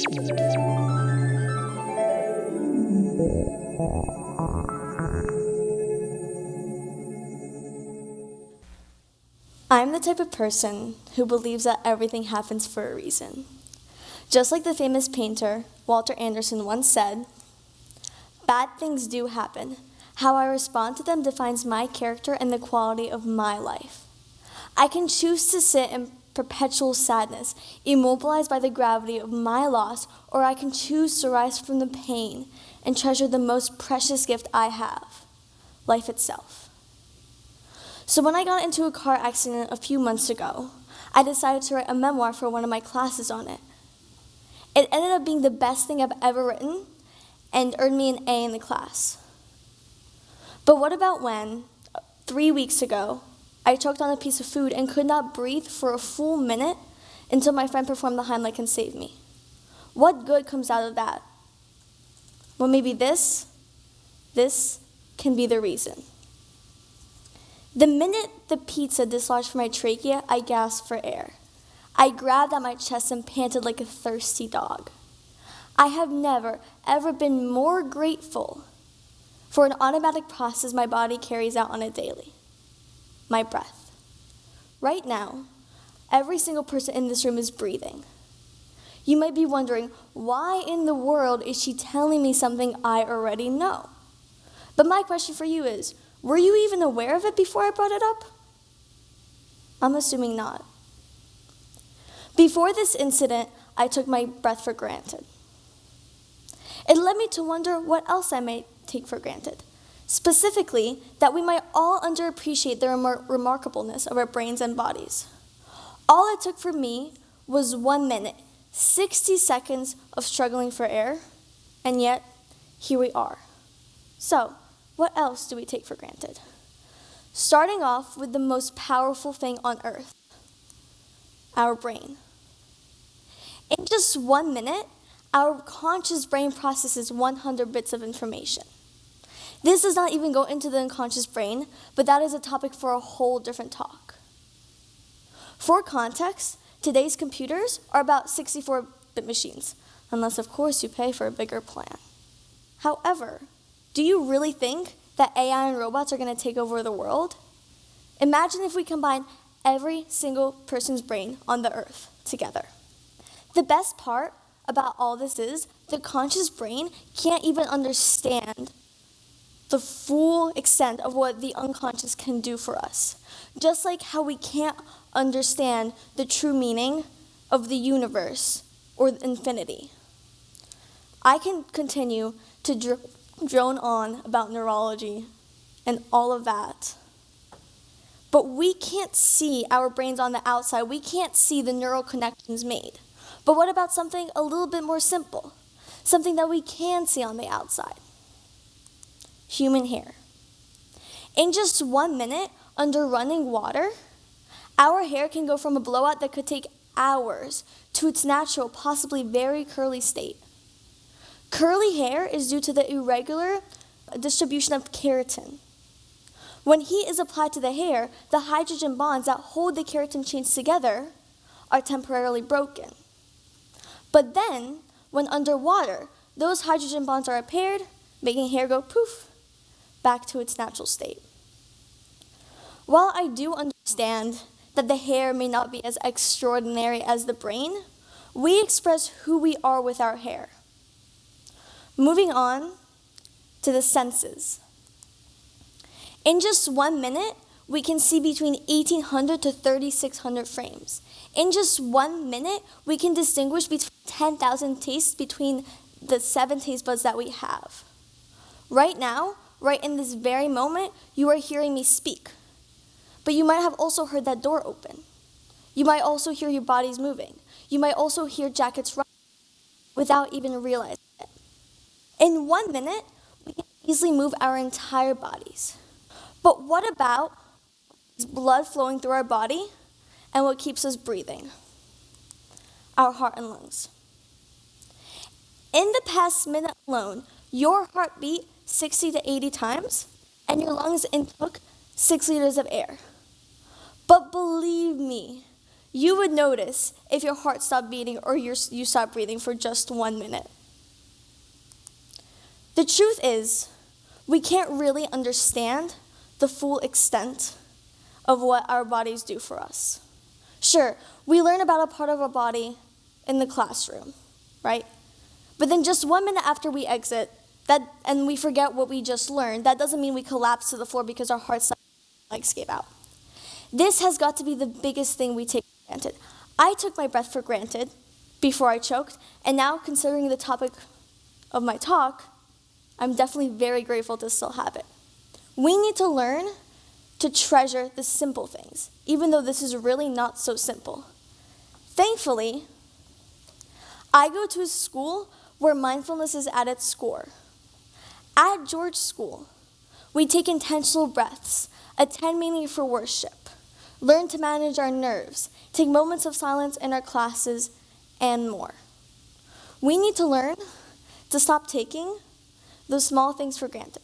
I'm the type of person who believes that everything happens for a reason. Just like the famous painter Walter Anderson once said, "Bad things do happen. How I respond to them defines my character and the quality of my life. I can choose to sit in perpetual sadness, immobilized by the gravity of my loss, or I can choose to rise from the pain and treasure the most precious gift I have, life itself." So when I got into a car accident a few months ago, I decided to write a memoir for one of my classes on it. It ended up being the best thing I've ever written and earned me an A in the class. But what about when, 3 weeks ago, I choked on a piece of food and could not breathe for a full minute until my friend performed the Heimlich and saved me? What good comes out of that? Well, maybe this can be the reason. The minute the pizza dislodged from my trachea, I gasped for air. I grabbed at my chest and panted like a thirsty dog. I have never, ever been more grateful for an automatic process my body carries out on a daily: my breath. Right now, every single person in this room is breathing. You might be wondering, why in the world is she telling me something I already know? But my question for you is, were you even aware of it before I brought it up? I'm assuming not. Before this incident, I took my breath for granted. It led me to wonder what else I might take for granted. Specifically, that we might all underappreciate the remarkableness of our brains and bodies. All it took for me was 1 minute, 60 seconds of struggling for air, and yet, here we are. So, what else do we take for granted? Starting off with the most powerful thing on earth, our brain. In just 1 minute, our conscious brain processes 100 bits of information. This does not even go into the unconscious brain, but that is a topic for a whole different talk. For context, today's computers are about 64-bit machines, unless of course you pay for a bigger plan. However, do you really think that AI and robots are going to take over the world? Imagine if we combine every single person's brain on the earth together. The best part about all this is the conscious brain can't even understand the full extent of what the unconscious can do for us. Just like how we can't understand the true meaning of the universe or infinity. I can continue to drone on about neurology and all of that. But we can't see our brains on the outside. We can't see the neural connections made. But what about something a little bit more simple? Something that we can see on the outside. Human hair. In just 1 minute, under running water, our hair can go from a blowout that could take hours to its natural, possibly very curly state. Curly hair is due to the irregular distribution of keratin. When heat is applied to the hair, the hydrogen bonds that hold the keratin chains together are temporarily broken. But then, when underwater, those hydrogen bonds are repaired, making hair go poof, back to its natural state. While I do understand that the hair may not be as extraordinary as the brain, we express who we are with our hair. Moving on to the senses. In just 1 minute, we can see between 1,800 to 3,600 frames. In just 1 minute, we can distinguish between 10,000 tastes between the 7 taste buds that we have. Right now, right in this very moment, you are hearing me speak. But you might have also heard that door open. You might also hear your bodies moving. You might also hear jackets run without even realizing it. In 1 minute, we can easily move our entire bodies. But what about blood flowing through our body and what keeps us breathing? Our heart and lungs. In the past minute alone, your heart beat 60 to 80 times, and your lungs intook 6 liters of air. But believe me, you would notice if your heart stopped beating or you stopped breathing for just 1 minute. The truth is, we can't really understand the full extent of what our bodies do for us. Sure, we learn about a part of our body in the classroom, right? But then just 1 minute after we exit, and we forget what we just learned, that doesn't mean we collapse to the floor because our hearts and legs gave out. This has got to be the biggest thing we take for granted. I took my breath for granted before I choked, and now considering the topic of my talk, I'm definitely very grateful to still have it. We need to learn to treasure the simple things, even though this is really not so simple. Thankfully, I go to a school where mindfulness is at its core. At George School, we take intentional breaths, attend meaningful worship, learn to manage our nerves, take moments of silence in our classes, and more. We need to learn to stop taking those small things for granted.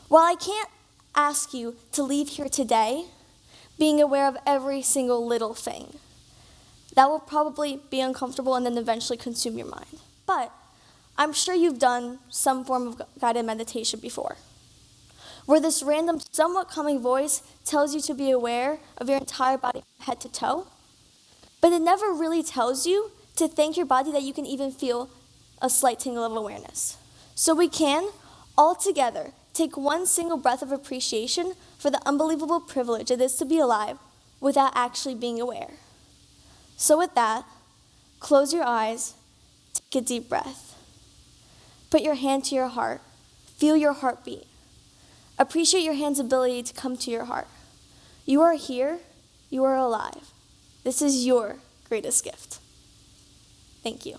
While I can't ask you to leave here today being aware of every single little thing, that will probably be uncomfortable and then eventually consume your mind. But I'm sure you've done some form of guided meditation before, where this random, somewhat calming voice tells you to be aware of your entire body from head to toe, but it never really tells you to thank your body that you can even feel a slight tingle of awareness. So we can, all together, take one single breath of appreciation for the unbelievable privilege it is to be alive without actually being aware. So with that, close your eyes, take a deep breath. Put your hand to your heart. Feel your heartbeat. Appreciate your hand's ability to come to your heart. You are here. You are alive. This is your greatest gift. Thank you.